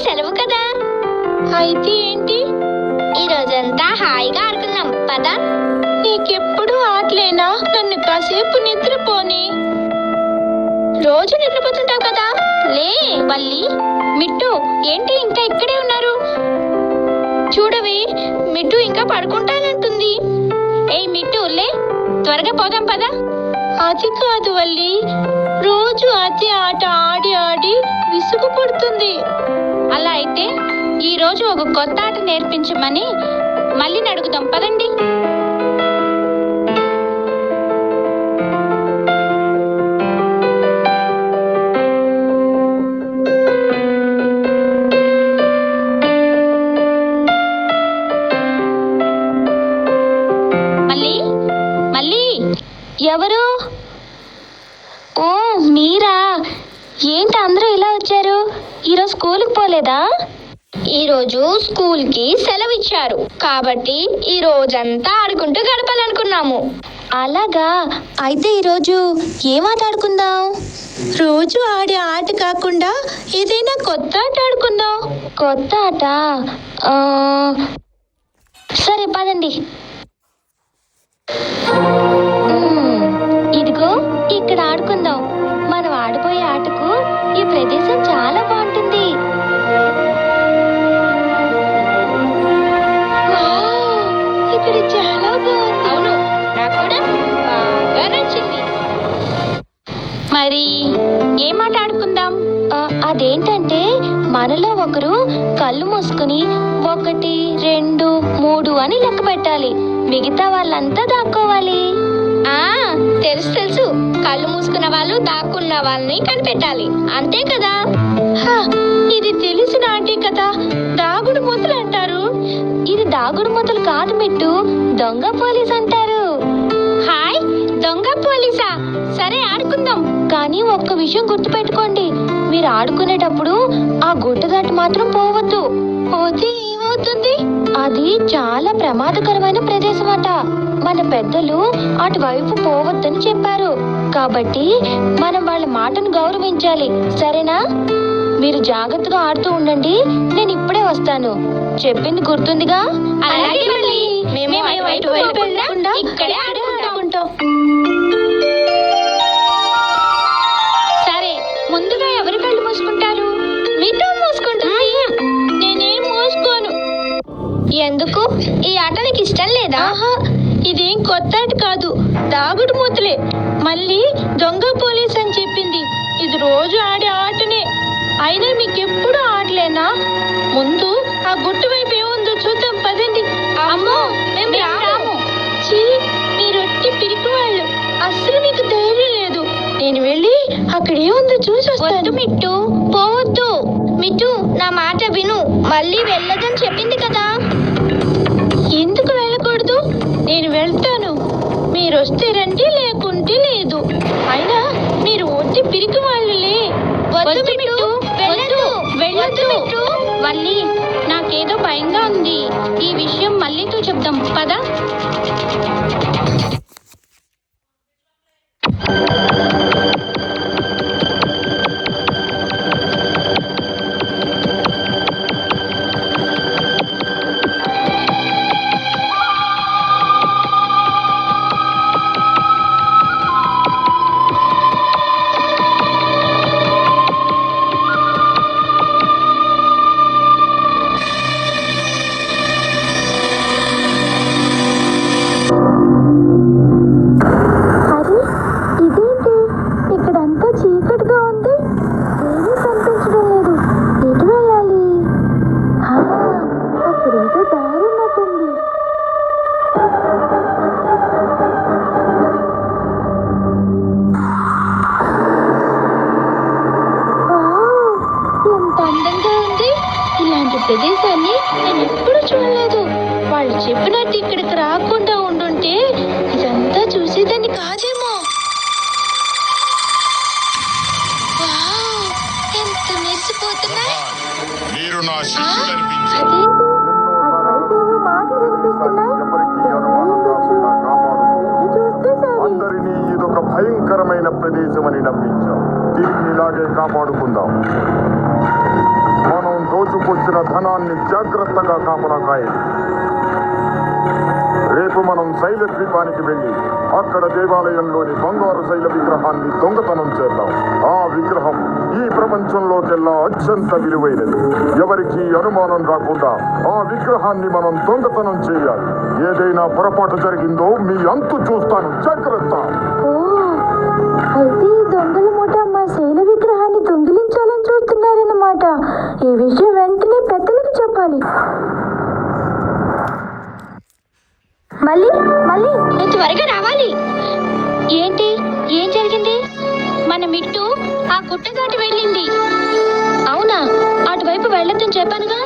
సెలవు కదా. అయితే ఏంటి? ఈ రోజంతా హాయిగా ఆడుకుందాం పద. నీకెప్పుడు ఆటలేనా? నన్ను కాసేపు నిద్రపోని. రోజు నిద్రపోతుంటావు కదా. లే వల్లి, మిట్టు ఏంటి ఇంకా ఇక్కడే ఉన్నారు? చూడవే, మిట్టు ఇంకా పడుకుంటానంటుంది. ఏయ్ మిట్టు, లే త్వరగా పోదాం పదా. అది కాదు వల్లి, రోజు అదే ఆట ఆడి ఆడి విసుగు పడుతుంది. అలా అయితే ఈ రోజు ఒక కొత్త ఆట నేర్పించమని మళ్ళీ అడుగుదాం పదండి. ఎవరు? ఓ మీరా? ఏంటి అందరూ ఇలా వచ్చారు? ఈరోజు స్కూల్కి పోలేదా? ఈరోజు స్కూల్కి సెలవు ఇచ్చారు కాబట్టి ఈ రోజంతా ఆడుకుంటూ గడపాలనుకున్నాము. అలాగా? అయితే ఈరోజు ఏం ఆట ఆడుకుందాం? రోజు ఆడే ఆట కాకుండా ఏదైనా కొత్త ఆట ఆడుకుందాం. కొత్త ఆట? సరే పదండి. ఇదిగో ఇక్కడ ఆడుకుందాం. మనం ఆడిపోయే ఆటకు ఈ ప్రదేశం చాలా బాగుంటుంది. ఇక్కడ చాలా బాగుంది. అవును, నాకు కూడా బాగా నచ్చింది. మరి ఏం ఆట ఆడుకుందాం? అదేంటంటే మనలో ఒకరు కళ్ళు మూసుకుని 1, 2, 3 అని లెక్క పెట్టాలి. మిగతా వాళ్ళంతా దాక్కోవాలి. తెలుసు, కళ్ళు మూసుకున్న వాళ్ళు దాక్కున్న వాళ్ళని కనిపెట్టాలి, అంతే కదా. ఇది తెలిసిన ఆటే కదా, దాగుడు మూతలు అంటారు. ఇది దాగుడు మూతలు కాదు మిట్టు, దొంగ పోలీస్ అంటారు. హాయ్, దొంగ పోలీసా? సరే ఆడుకుందాం. కానీ ఒక్క విషయం గుర్తుపెట్టుకోండి, మీరు ఆడుకునేటప్పుడు ఆ గుట్ట దాటి మాత్రం పోవద్దు. పోతే ఏమవుతుంది? అది చాలా ప్రమాదకరమైన ప్రదేశం అట. మన పెద్దలు అటువైపు పోవద్దని చెప్పారు. కాబట్టి మనం వాళ్ళ మాటను గౌరవించాలి, సరేనా? మీరు జాగ్రత్తగా ఆడుతూ ఉండండి, నేను ఇప్పుడే వస్తాను. చెప్పింది గుర్తుందిగా? ఇక్కడే ఆడుకుంటాం. సరే, ముందుగా ఎవరి కళ్ళు మూసుకుంటారు? మీతో మూసుకుంటుంది. నేనేం మూసుకోను. ఎందుకు? ఈ ఆట నీకు ఇష్టం లేదా? ఇదేం కొత్త ఆట కాదు, దాగుడు మూతలే. మళ్ళీ దొంగ పోలీస్ అని చెప్పింది. ఇది రోజు ఆడే ఆటనే. అయినా మీకెప్పుడు ఆడలేనా? ముందు ఆ గుట్టు వైపు ఏముందో చూద్దాం పదండి. అమ్మో, మేము రాము. మీరొట్టి పిరికి వాళ్ళు, అస్సలు మీకు ధైర్యం లేదు. నేను వెళ్ళి అక్కడ ఏముందో చూసి వస్తాను. మిట్టు, పోవద్దు. మిట్టు, నా మాట విను. మళ్ళీ వెళ్ళదని చెప్పింది కదా. ఎందుకు వెళ్ళకూడదు? నేను వెళ్తాను. మీరు వస్తే రండి, లేకుంటే లేదు. అయినా మీరు ఒట్టి పిరికి వాళ్ళులే. వద్దు మిట్టు, వెళ్ళొద్దు. వల్లి, నాకేదో భయంగా ఉంది. ఈ విషయం మళ్ళీతో చెప్దాం పదా. ప్రదేశాన్ని నేను ఎప్పుడు చూడలేదు. వాళ్ళు చెప్పినట్టు ఇక్కడికి రాకుండా ఉండుంటే ఇదంతా చూసేదాన్ని కాదేమో. ఎంత మెరిసిపోతున్నాయి. అందరినీ ఇదొక భయంకరమైన ప్రదేశం అని నమ్మించాం. దీన్ని ఇలాగే కాపాడుకుందాం. మనం వచ్చిన ధనాన్ని జాగ్రత్తగా కాపలా కాయండి. రేపు మనం శైల ద్వీపానికి వెళ్ళి అక్కడ దేవాలయంలోని బంగారు శైల విగ్రహాన్ని దొంగతనం చేద్దాం. ఆ విగ్రహం ఈ ప్రపంచంలోకెల్లా అత్యంత విలువైనది. ఎవరికీ అనుమానం రాకుండా ఆ విగ్రహాన్ని మనం దొంగతనం చేయాలి. ఏదైనా పొరపాటు జరిగిందో మీ అంతు చూస్తాను. జాగ్రత్త. ఓ, అయితే ఈ దొంగల మూట మా శైల విగ్రహాన్ని దొంగిలించాలని చూస్తున్నారన్నమాట. ఈ విషయం వెంటనే పెద్దలకు చెప్పాలి. మళ్ళీ మళ్ళీ నువ్వు త్వరగా రావాలి. ఏంటి? ఏం జరిగింది? మన మిట్టు ఆ గుట్ట దాటి వెళ్ళింది. అవునా? అటువైపు వెళ్ళొద్దని చెప్పానుగా.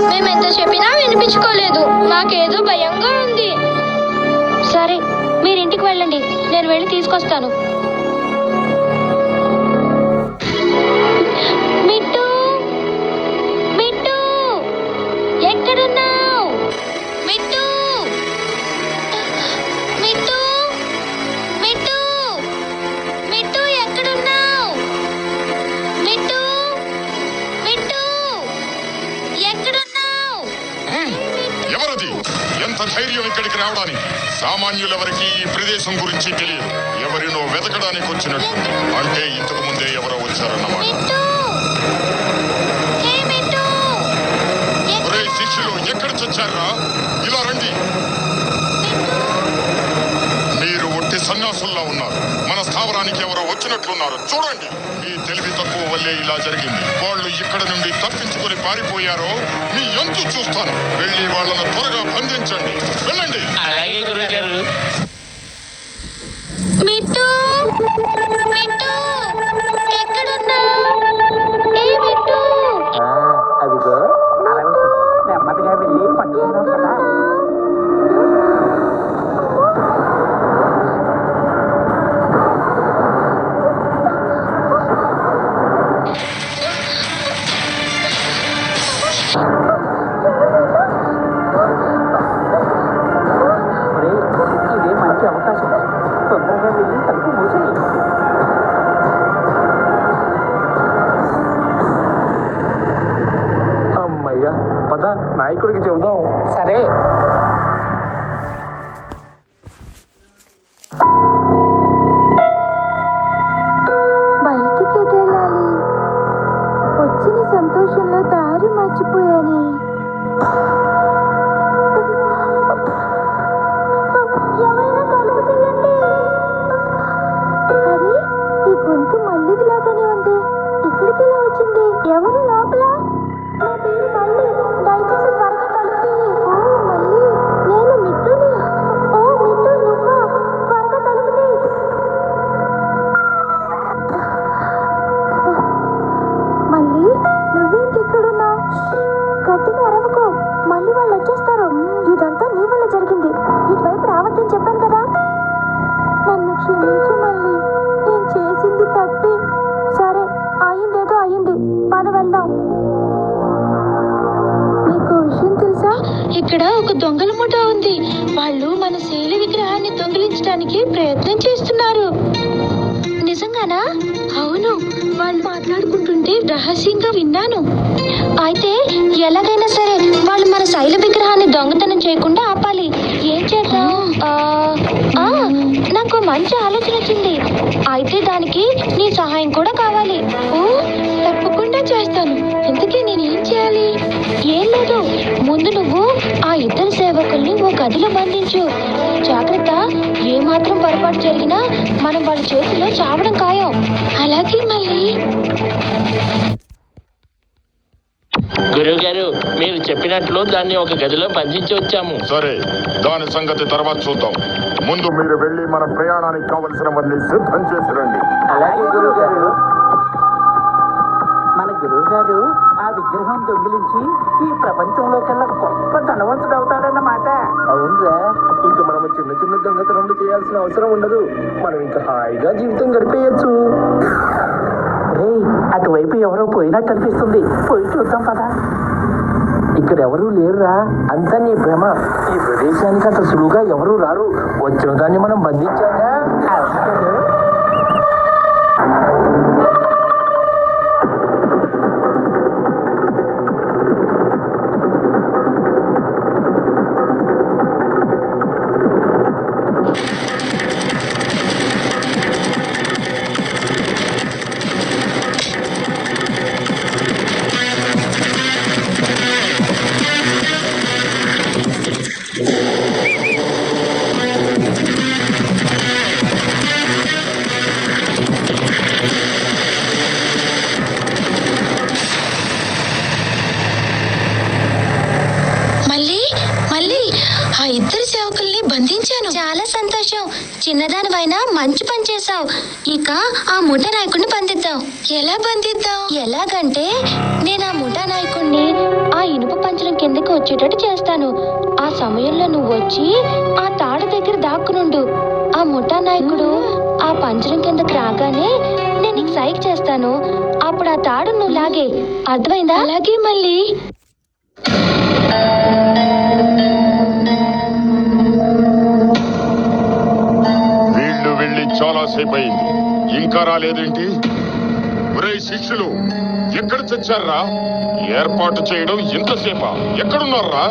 మేమెంత చెప్పినా వినిపించుకోలేదు. మాకేదో భయంగా ఉంది. సరే, మీరు ఇంటికి వెళ్ళండి, నేను వెళ్ళి తీసుకొస్తాను. మిట్టు, మిట్టు, ఎక్కడున్నావు? మిట్టు, మిట్టు, మిట్టు, మిట్టు, ఎక్కడున్నావు? మిట్టు, మిట్టు, ఎక్కడున్నావు? ఎవరది? ఎంత ధైర్యం ఇక్కడికి రావడానికి? సామాన్యులెవరికి ఈ ప్రదేశం గురించి తెలియదు. ఎవరినో వెతకడానికి వచ్చినట్టు. అంటే ఇంతకు ముందే ఎవరో వచ్చారన్నమాట. మిట్టు, హే మిట్టు, ఒరే శిష్యులు, ఎక్కడ చచ్చారా? ఇలా రండి. మీరు ఒట్టి సన్యాసుల్లా ఉన్నారు. మన స్థావరానికి ఎవరో వచ్చినట్లున్నారు. చూడండి, మీ తెలివి తక్కువ వల్లే ఇలా జరిగింది. వాళ్ళు ఇక్కడ నుండి తప్పించుకొని పారిపోయారో మీ ఎంతు చూస్తాను. వెళ్ళి వాళ్ళను త్వరగా బంధించండి. వెళ్ళండి. అలాగే గురువుగారు. మిట్టు, మిట్టు, ఎక్కడున్నావు? ఏ మిట్టు? అదిగో నెమ్మదిగా వెళ్ళి పట్టుకుందాం కదా. ఇదే మంచి అవకాశం. తొందరగా వెళ్ళి తలుపు మూసేయి. అమ్మయ్యా, పద నాయకుడికి చెబుదాం. సరే. బయటికి వెళ్ళాలి. వచ్చిన సంతోషంలో దారి మర్చిపోయాను. ఎవరైనా తలుపు తీయండి. అరే, ఈ గొంతు మల్లిదిలాగానే ఉంది. ఇక్కడికి ఎలా వచ్చింది? ఎవరు లోపల? నా పేరు మల్లి. దయచేసి త్వరగా తలుపు తీయి. ఓ మల్లి, నేను మిట్టుని. ఓ మిట్టు, నువ్వా? త్వరగా తలుపు తీయి. మళ్ళీ నువ్వేంటి ఇక్కడున్నావు? గట్టిగా అరవకు, మళ్ళీ వాళ్ళు వచ్చేస్తారు. ఇదంతా నీ వల్ల జరిగింది. ఇటువైపు రావద్దని చెప్పాను కదా. నన్ను క్షమించు మళ్ళీ, నేను చేసింది తప్పి. సరే, అయిందేదో అయింది, పద వెళ్దాం. నీకు విషయం తెలుసా? ఇక్కడ ఒక దొంగల ముఠ ఉంది. వాళ్ళు మన శైల విగ్రహాన్ని దొంగిలించడానికి ప్రయత్నం చేస్తున్నారు. నిజంగానా? అవును, వాళ్ళు మాట్లాడుకుంటుంటే రహస్యంగా విన్నాను. అయితే ఎలాగైనా సరే వాళ్ళు మన శైల విగ్రహాన్ని దొంగతనం చేయకుండా ఆపాలి. ఏం చేద్దాం? నాకు మంచి ఆలోచన వచ్చింది. అయితే దానికి నీ సహాయం కూడా కావాలి. ఓ, తప్పకుండా చేస్తాను. ఇంతకీ నేను ఏం చేయాలి? ఏం లేదు, ముందు నువ్వు ఆ ఇద్దరు సేవకుల్ని ఓ గదిలో బంధించు. జాగ్రత్త, ఏమాత్రం పొరపాటు జరిగినా మనం వాళ్ళ చేతిలో చావడం ఖాయం. అలాగే మళ్ళీ. గురువు గారు, మీరు చెప్పినట్లు దాన్ని ఒక గదిలో బంధించి వచ్చాము. సరే, దాని సంగతి తర్వాత చూద్దాం. ముందు మీరు వెళ్ళి మన ప్రయాణానికి కావలసినవన్నీ సిద్ధం చేసి రండి. అలాగే గురువు గారు. మన గురువు గారు ఆ విగ్రహం దొంగిలించి ఈ ప్రపంచంలోకెల్లా గొప్ప ధనవంతుడు అవుతాడన్నమాట. అవునురా, ఇంకా మనం చిన్న చిన్న దొంగతనంలో చేయాల్సిన అవసరం ఉండదు. మనం ఇంకా హాయిగా జీవితం గడిపేయచ్చు. అటువైపు ఎవరో పోయినట్టు అనిపిస్తుంది. పోయి చూద్దాం పదా. ఇక్కడ ఎవరూ లేరురా, అంతా నీ భ్రమ. ఈ ప్రదేశానికి అంత సులువుగా ఎవరూ రారు. వచ్చిన దాన్ని మనం బంధించాగా. ఆ ఇద్దరు సేవకుల్ని బంధించాను. చాలా సంతోషం. చిన్నదానివైనా మంచి పని చేశావు. ఇక ఆ ముఠా నాయకుడిని బంధిద్దాం. ఎలా బంధిద్దాం? ఎలాగంటే నేను ఆ ముఠా నాయకుడిని ఆ ఇనుప పంచరం కిందకి వచ్చేటట్టు చేస్తాను. ఆ సమయంలో నువ్వు వచ్చి ఆ తాడు దగ్గర దాక్కునుండు. ఆ ముఠా నాయకుడు ఆ పంచరం కిందకి రాగానే నేను నీకు సైక్ చేస్తాను. అప్పుడు ఆ తాడు నువ్వు లాగే. అర్థమైందా? అలాగే మళ్ళీ. వీళ్ళు వెళ్ళి చాలా సేపు అయింది, ఇంకా రాలేదేంటి? ఒరే శిష్యులు, ఎక్కడ చచ్చారా? ఏర్పాటు చేయడం ఇంతసేపా? ఎక్కడున్నారా?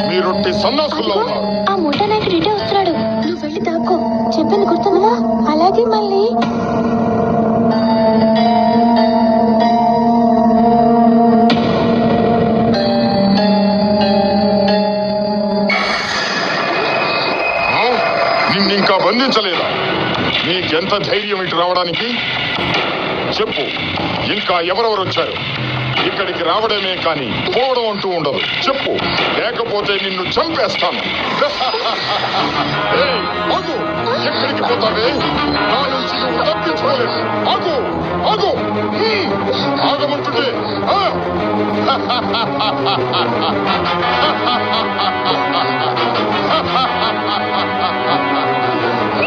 మీరొట్టి సన్నాసుల్లో అదిగో, ఉన్నారు. ఆ ముఠా నాయకుడు ఇటే వస్తున్నాడు. నువ్వు వెళ్ళి దాక్కో. చెప్పింది గుర్తుందా? అలాగే మళ్ళీ. ఆ? నిన్నింకా బంధించలేదా? నీకెంత ధైర్యం ఇటు రావడానికి? చెప్పు, ఇంకా ఎవరెవరు వచ్చారు? ఇక్కడికి రావడమే కానీ పోవడం అంటూ ఉండదు. చెప్పు, లేకపోతే నిన్ను చంపేస్తాను. ఏయ్, ఆగు! ఎక్కడికి పోతావే? నా నుంచి నువ్వు తప్పించుకోలేవు. ఆగు, ఆగు! ఆగమంటుంటే ఆ?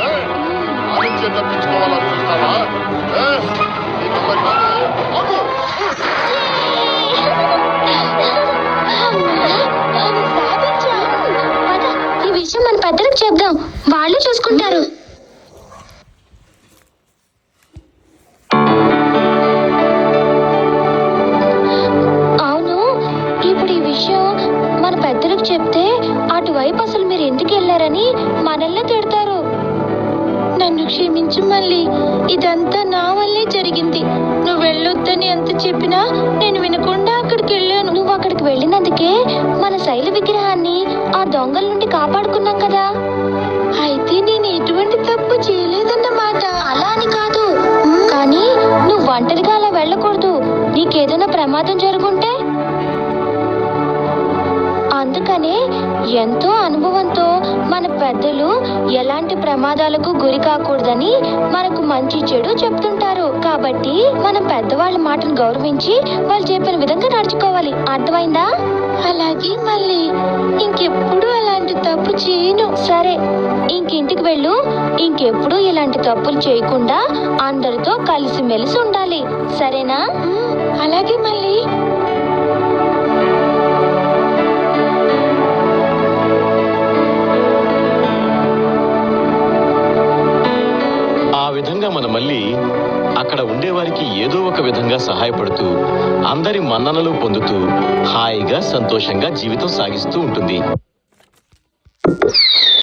ఏయ్, నా నుంచే తప్పించుకోవాలని చూస్తావా? నీకు మరి కాదు. ఆగు! పద, ఈ విషయం మన పెద్దలకు చెప్దాం. వాళ్ళు చూసుకుంటారు. అవును, ఇప్పుడు ఈ విషయం మన పెద్దలకు చెప్తే అటువైపు అసలు మీరు ఎందుకు వెళ్ళారని మనల్ని తిడతారు. నన్ను క్షమించు మళ్ళీ. ఇదంతా నా వల్లే జరిగింది. నువ్వు వెళ్ళొద్దని ఎంత చెప్పినా నేను వినకుండా అక్కడికి వెళ్ళాను. నువ్వు అక్కడికి వెళ్ళినందుకే మన శైల విగ్రహాన్ని ఆ దొంగల నుండి కాపాడుకున్నాం కదా. అయితే నేను ఎటువంటి తప్పు చేయలేదన్నమాట. అలా అని కాదు, కానీ నువ్వు ఒంటరిగా అలా వెళ్ళకూడదు. నీకేదైనా ప్రమాదం జరుగుంటే. అందుకనే ఎంతో అనుభవంతో మన పెద్దలు ఎలాంటి ప్రమాదాలకు గురి కాకూడదని మనకు మంచి చెడు చెప్తుంటారు. కాబట్టి మనం పెద్దవాళ్ళ మాటను గౌరవించి వాళ్ళు చెప్పిన విధంగా నడుచుకోవాలి. అర్థమైందా? అలాగే మళ్ళీ. ఇంకెప్పుడు అలాంటి తప్పు చేయను. సరే, ఇంకింటికి వెళ్ళు. ఇంకెప్పుడు ఇలాంటి తప్పులు చేయకుండా అందరితో కలిసిమెలిసి ఉండాలి. సరేనా? అలాగే మళ్ళీ. ఆ విధంగా మన మళ్ళీ అక్కడ ఉండేవారికి ఏదో ఒక విధంగా సహాయపడుతూ అందరి మన్ననలు పొందుతూ హాయిగా సంతోషంగా జీవితం సాగిస్తూ ఉంటుంది.